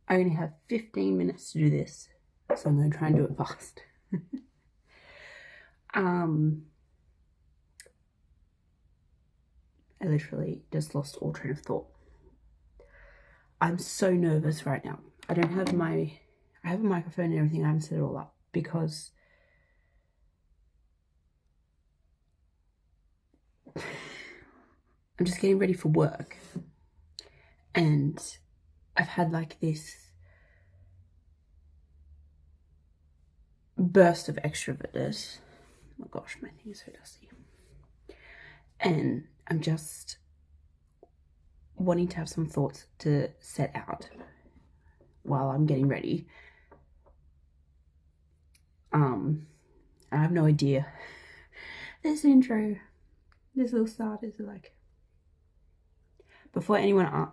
I only have 15 minutes to do this, so I'm going to try and do it fast. I literally just lost all train of thought. I'm so nervous right now. I don't have I have a microphone and everything. I haven't set it all up because I'm just getting ready for work. And I've had like this burst of extrovertness. Oh my gosh, my thing is so dusty. And I'm just wanting to have some thoughts to set out while I'm getting ready. I have no idea. This intro, this little start is like, before anyone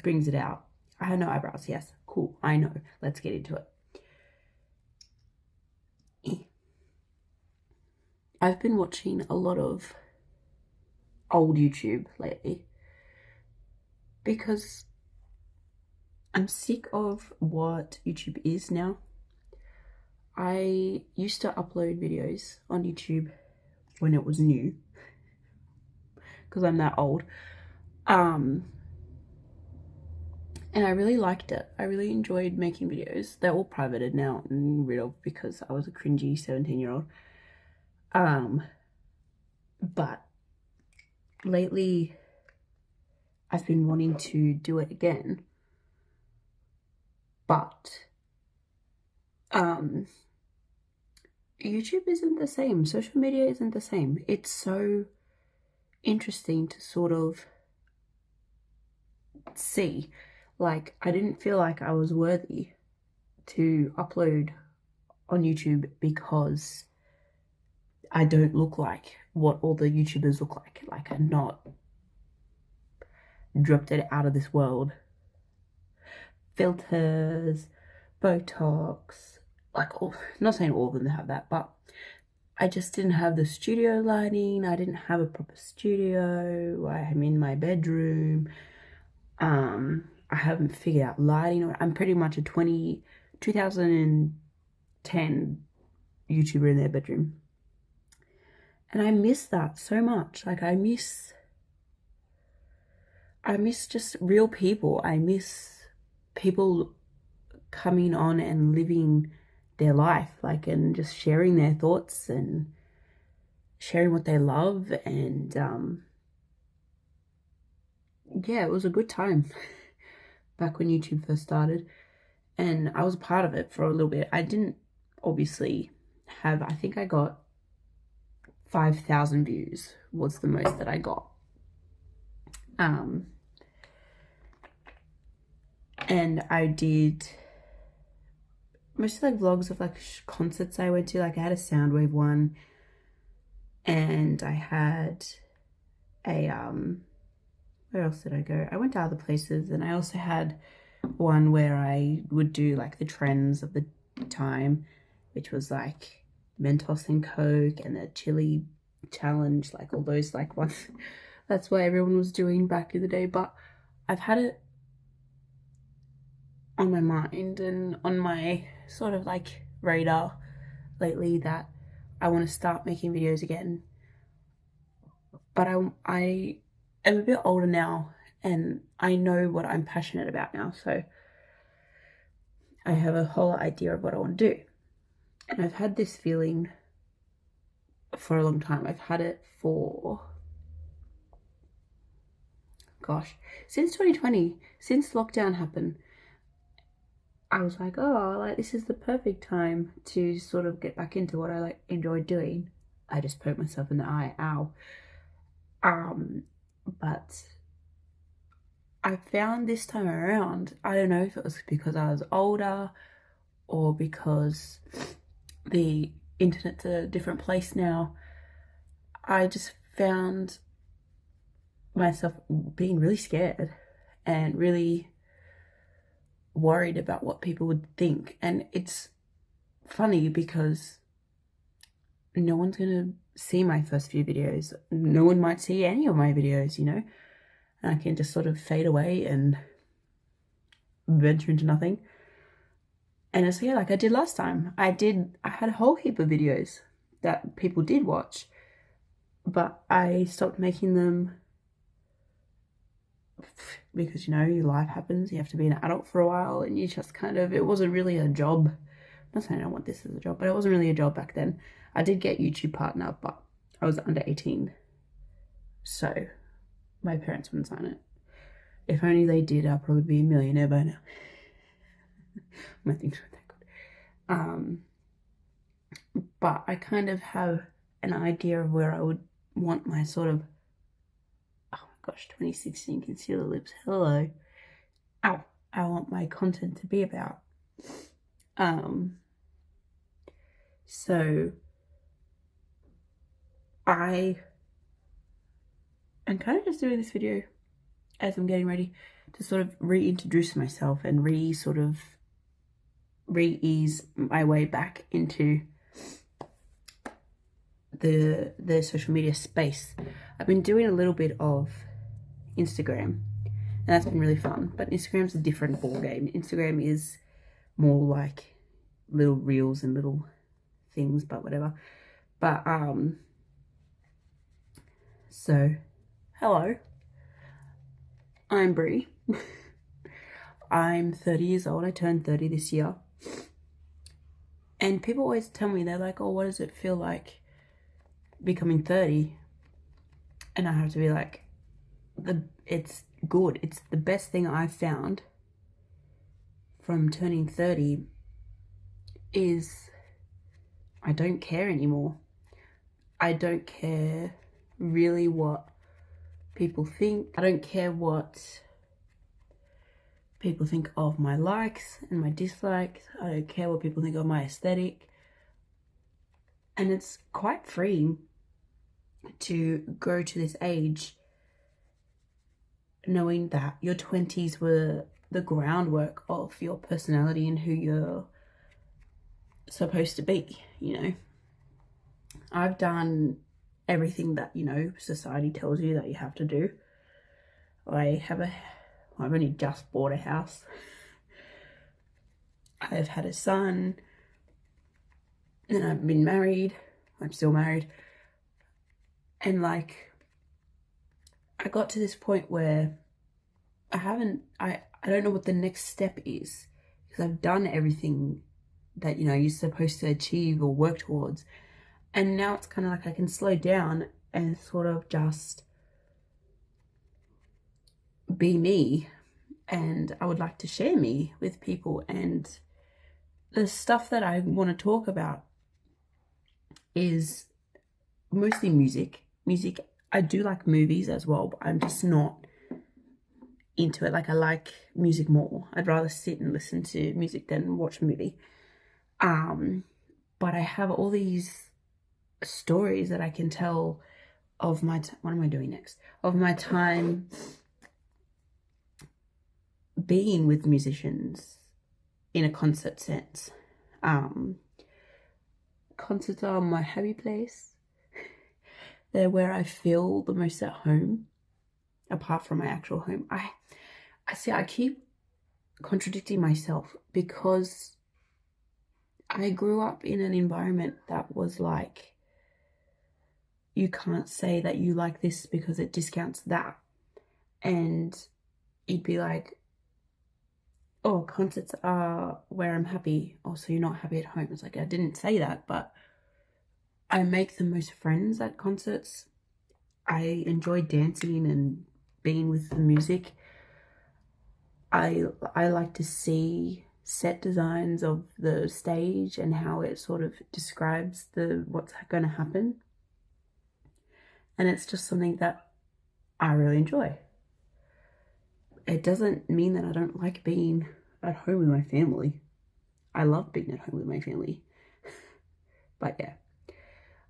brings it out, I have no eyebrows. Yes, cool, I know. Let's get into it. I've been watching a lot of old YouTube lately because I'm sick of what YouTube is now. I used to upload videos on YouTube when it was new, because I'm that old. And I really liked it. I really enjoyed making videos. They're all privated now and rid of because I was a cringy 17-year-old. But lately I've been wanting to do it again. But YouTube isn't the same. Social media isn't the same. It's so interesting to sort of see. Like, I didn't feel like I was worthy to upload on YouTube because I don't look like what all the YouTubers look like. Like, I'm not dropped it out of this world. Filters, Botox, like, all, not saying all of them have that, but I just didn't have the studio lighting. I didn't have a proper studio. I'm in my bedroom. I haven't figured out lighting. I'm pretty much a 2010 YouTuber in their bedroom. And I miss that so much. Like, I miss just real people. I miss people coming on and living their life, like, and just sharing their thoughts and sharing what they love. And yeah, it was a good time back when YouTube first started, and I was a part of it for a little bit. I didn't obviously have, I think I got 5,000 views was the most that I got. And I did mostly like vlogs of like concerts I went to. Like, I had a Soundwave one, and I had a where else did I go? I went to other places, and I also had one where I would do like the trends of the time, which was like Mentos and Coke and the chili challenge, like all those like ones. That's what everyone was doing back in the day. But I've had it on my mind and on my sort of like radar lately that I want to start making videos again. But I am a bit older now, and I know what I'm passionate about now, so I have a whole idea of what I want to do. And I've had this feeling for a long time. I've had it for, gosh, since 2020, since lockdown happened. I was like, oh, like, this is the perfect time to sort of get back into what I like enjoyed doing. I just poked myself in the eye, ow. But I found this time around, I don't know if it was because I was older or because the internet's a different place now, I just found myself being really scared and really worried about what people would think. And it's funny because no one's gonna see my first few videos. No one might see any of my videos, you know, and I can just sort of fade away and venture into nothing. And it's like I did last time. I had a whole heap of videos that people did watch, but I stopped making them because, you know, your life happens. You have to be an adult for a while, and you just kind of, it wasn't really a job. I'm not saying I don't want this as a job, but it wasn't really a job back then. I did get YouTube partner, but I was under 18. So my parents wouldn't sign it. If only they did, I'd probably be a millionaire by now. My things weren't that good. But I kind of have an idea of where I would want my sort of, oh my gosh, 2016 concealer lips, hello. Ow, I want my content to be about. So I am kind of just doing this video as I'm getting ready to sort of reintroduce myself and re-ease my way back into the social media space. I've been doing a little bit of Instagram, and that's been really fun, but Instagram's a different ball game. Instagram is more like little reels and little things, but whatever. But so hello, I'm Bree. I'm 30 years old. I turned 30 this year. And people always tell me, they're like, oh, what does it feel like becoming 30? And I have to be like, it's good. It's the best thing I've found from turning 30 is I don't care anymore. I don't care really what people think. I don't care what people think of my likes and my dislikes. I don't care what people think of my aesthetic. And it's quite freeing to grow to this age knowing that your 20s were the groundwork of your personality and who you're supposed to be, you know. I've done everything that, you know, society tells you that you have to do. I've only just bought a house. I've had a son, and I've been married. I'm still married. And like, I got to this point where I don't know what the next step is, because I've done everything that, you know, you're supposed to achieve or work towards. And now it's kind of like I can slow down and sort of just be me. And I would like to share me with people. And the stuff that I want to talk about is mostly music. I do like movies as well, but I'm just not into it. Like, I like music more. I'd rather sit and listen to music than watch a movie. But I have all these stories that I can tell of my what am I doing next? Of my time being with musicians in a concert sense. Concerts are my happy place. They're where I feel the most at home, apart from my actual home. I keep contradicting myself, because I grew up in an environment that was like, you can't say that you like this because it discounts that. And you'd be like, oh, concerts are where I'm happy. Oh, so you're not happy at home. It's like, I didn't say that, but I make the most friends at concerts. I enjoy dancing and being with the music. I like to see set designs of the stage and how it sort of describes what's going to happen. And it's just something that I really enjoy. It doesn't mean that I don't like being at home with my family. I love being at home with my family. But yeah,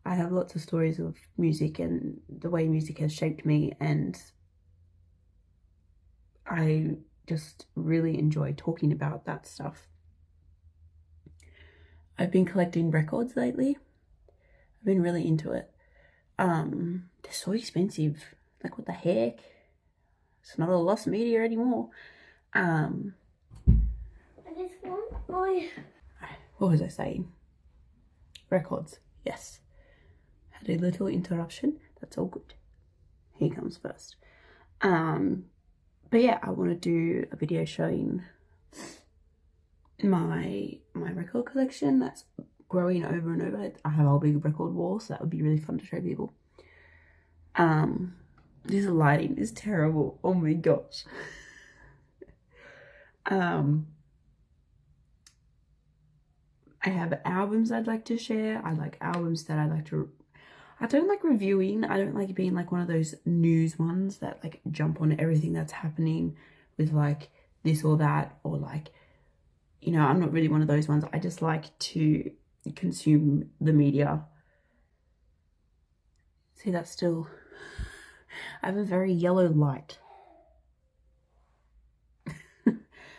I have lots of stories of music and the way music has shaped me, and I just really enjoy talking about that stuff. I've been collecting records lately. I've been really into it. They're so expensive. Like, what the heck? It's not a lost media anymore. Boy. What was I saying? Records. Yes. Had a little interruption. That's all good. He comes first. But yeah, I want to do a video showing my record collection that's growing over and over. I have a whole big record wall, so that would be really fun to show people. This lighting is terrible. Oh my gosh. I have albums I'd like to share. I like albums that I like to... I don't like reviewing. I don't like being like one of those news ones that like jump on everything that's happening with like this or that, or like, you know, I'm not really one of those ones. I just like to consume the media. See, that's still... I have a very yellow light.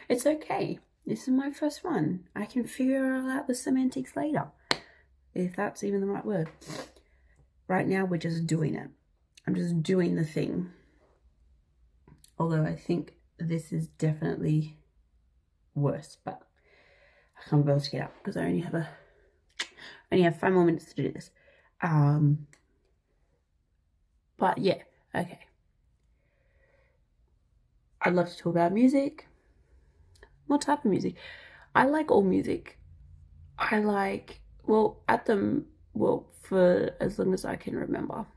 It's okay. This is my first one. I can figure out the semantics later, if that's even the right word. Right now, we're just doing it. I'm just doing the thing. Although I think this is definitely worse, but I can't be able to get out because I only have 5 more minutes to do this. But yeah, okay. I'd love to talk about music. What type of music? I like all music. I like, well, for as long as I can remember.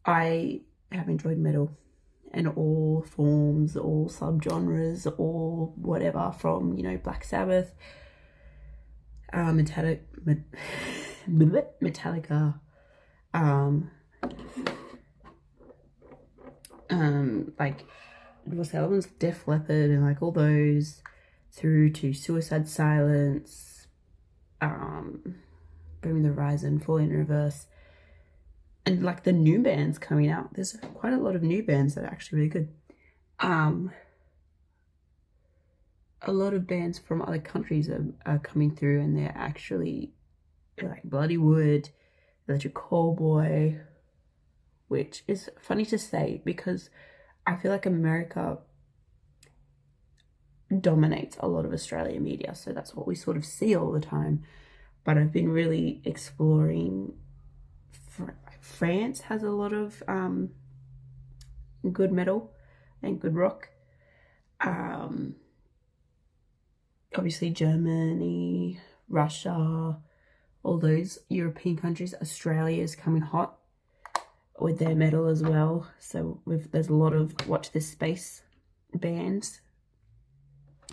I have enjoyed metal in all forms, all subgenres, all whatever, from, you know, Black Sabbath, Metallica, like, what's the other ones? Def Leppard and like all those, through to Suicide Silence, Bring Me the Horizon, Fall in Reverse, and like the new bands coming out. There's quite a lot of new bands that are actually really good. A lot of bands from other countries are coming through, and they're actually like Bloody Wood, Electric Callboy, which is funny to say because I feel like America dominates a lot of Australian media, so that's what we sort of see all the time. But I've been really exploring. France has a lot of good metal and good rock. Obviously Germany, Russia, all those European countries. Australia is coming hot with their metal as well. So there's a lot of Watch This Space bands.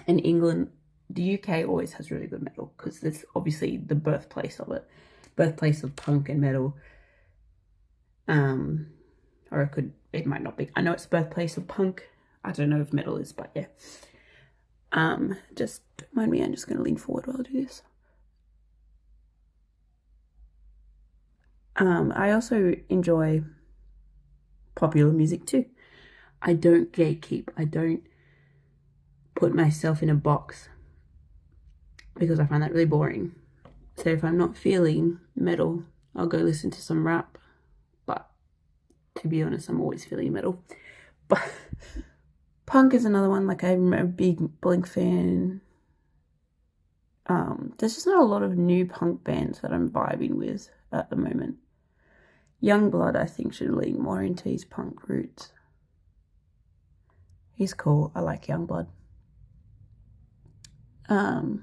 And England, the UK always has really good metal because it's obviously the birthplace of it. Birthplace of punk and metal. Or it might not be. I know it's birthplace of punk. I don't know if metal is, but yeah. Just don't mind me, I'm just going to lean forward while I do this. I also enjoy popular music too. I don't gatekeep. I don't put myself in a box because I find that really boring. So if I'm not feeling metal, I'll go listen to some rap. But to be honest, I'm always feeling metal. But punk is another one. Like, I'm a big Blink fan. There's just not a lot of new punk bands that I'm vibing with at the moment. Youngblood, I think, should lean more into his punk roots. He's cool. I like Youngblood. Oh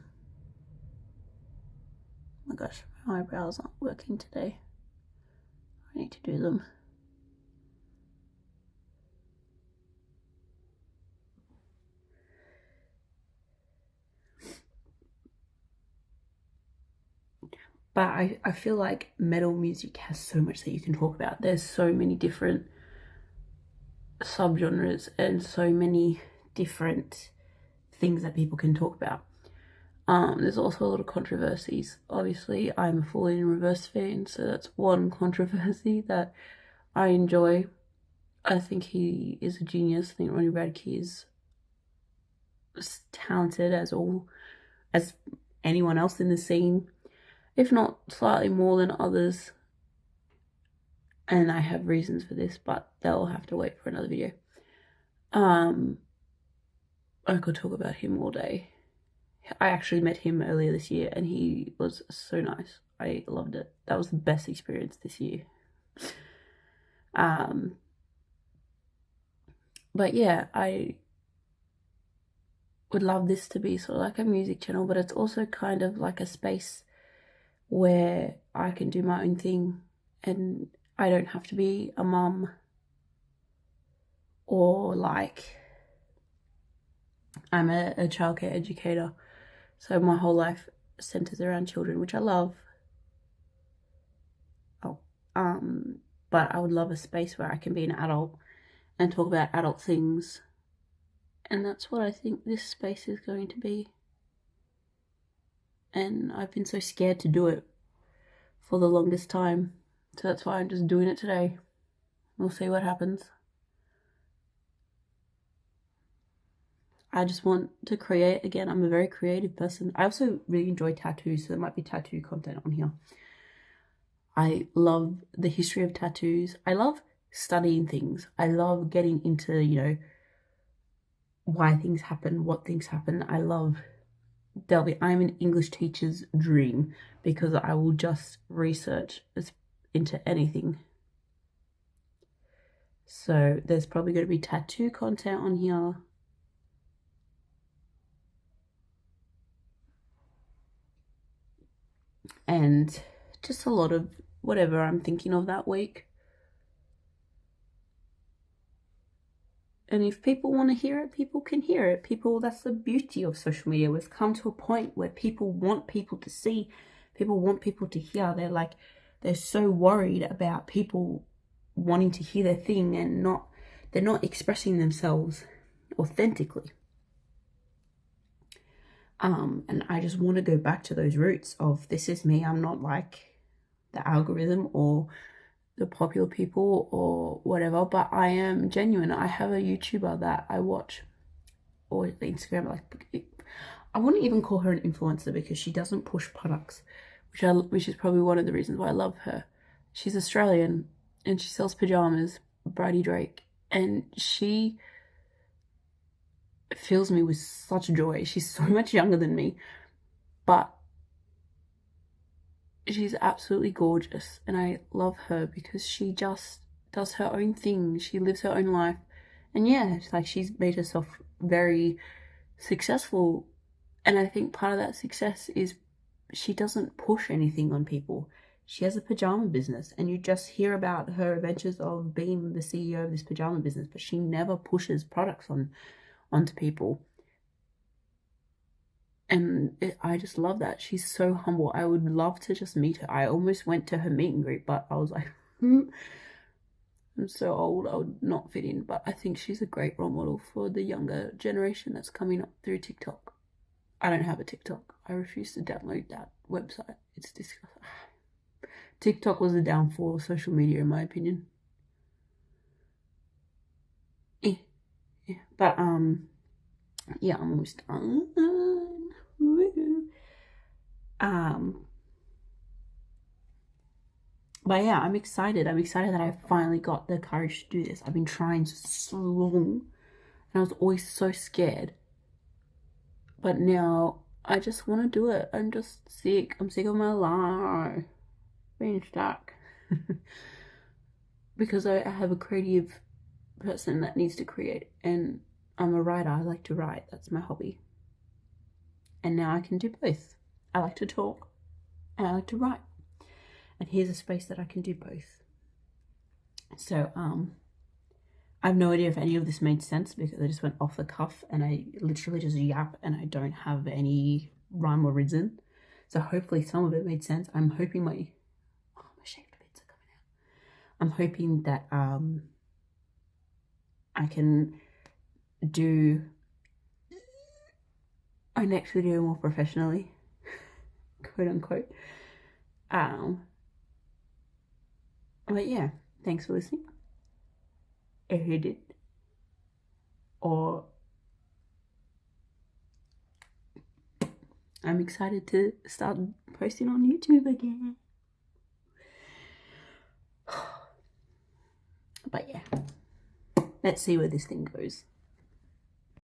my gosh, my eyebrows aren't working today. I need to do them. But I feel like metal music has so much that you can talk about. There's so many different subgenres and so many different things that people can talk about. There's also a lot of controversies. Obviously, I'm a Fall in Reverse fan, so that's one controversy that I enjoy. I think he is a genius. I think Ronnie Radke is as talented as anyone else in the scene, if not slightly more than others. And I have reasons for this, but they'll have to wait for another video. I could talk about him all day. I actually met him earlier this year and he was so nice. I loved it. That was the best experience this year. But yeah, I would love this to be sort of like a music channel, but it's also kind of like a space where I can do my own thing and I don't have to be a mum or like I'm a childcare educator. So my whole life centers around children, which I love. But I would love a space where I can be an adult and talk about adult things. And that's what I think this space is going to be. And I've been so scared to do it for the longest time. So that's why I'm just doing it today. We'll see what happens. I just want to create again. I'm a very creative person. I also really enjoy tattoos, so there might be tattoo content on here. I love the history of tattoos. I love studying things. I love getting into, you know, why things happen, what things happen. I love delving. I'm an English teacher's dream because I will just research into anything. So there's probably going to be tattoo content on here. And just a lot of whatever I'm thinking of that week. And if people want to hear it, people can hear it. That's the beauty of social media. We've come to a point where people want people to see, people want people to hear. They're so worried about people wanting to hear their thing and they're not expressing themselves authentically. And I just want to go back to those roots of this is me. I'm not like the algorithm or the popular people or whatever, but I am genuine. I have a YouTuber that I watch, or Instagram, like I wouldn't even call her an influencer because she doesn't push products, which is probably one of the reasons why I love her. She's Australian and she sells pajamas, Bridie Drake, and she fills me with such joy. She's so much younger than me, but she's absolutely gorgeous and I love her because she just does her own thing. She lives her own life. And yeah, it's like she's made herself very successful. And I think part of that success is she doesn't push anything on people. She has a pajama business and you just hear about her adventures of being the CEO of this pajama business, but she never pushes products onto people. And I just love that. She's so humble. I would love to just meet her. I almost went to her meet and greet, but I was like, I'm so old, I would not fit in. But I think she's a great role model for the younger generation that's coming up through TikTok. I don't have a TikTok. I refuse to download that website. It's disgusting. TikTok was the downfall of social media, in my opinion. Yeah. But, yeah, I'm almost done. But yeah, I'm excited. I'm excited that I finally got the courage to do this. I've been trying so long and I was always so scared. But now I just want to do it. I'm just sick. I'm sick of my life being stuck. Because I have a creative person that needs to create, and I'm a writer. I like to write. That's my hobby. And now I can do both. I like to talk and I like to write. And here's a space that I can do both. So, I have no idea if any of this made sense because I just went off the cuff and I literally just yap and I don't have any rhyme or reason. So hopefully some of it made sense. I'm hoping my shaved bits are coming out. I'm hoping that I can do my next video more professionally, quote unquote. But yeah, thanks for listening. If you did, or I'm excited to start posting on YouTube again. But yeah, let's see where this thing goes.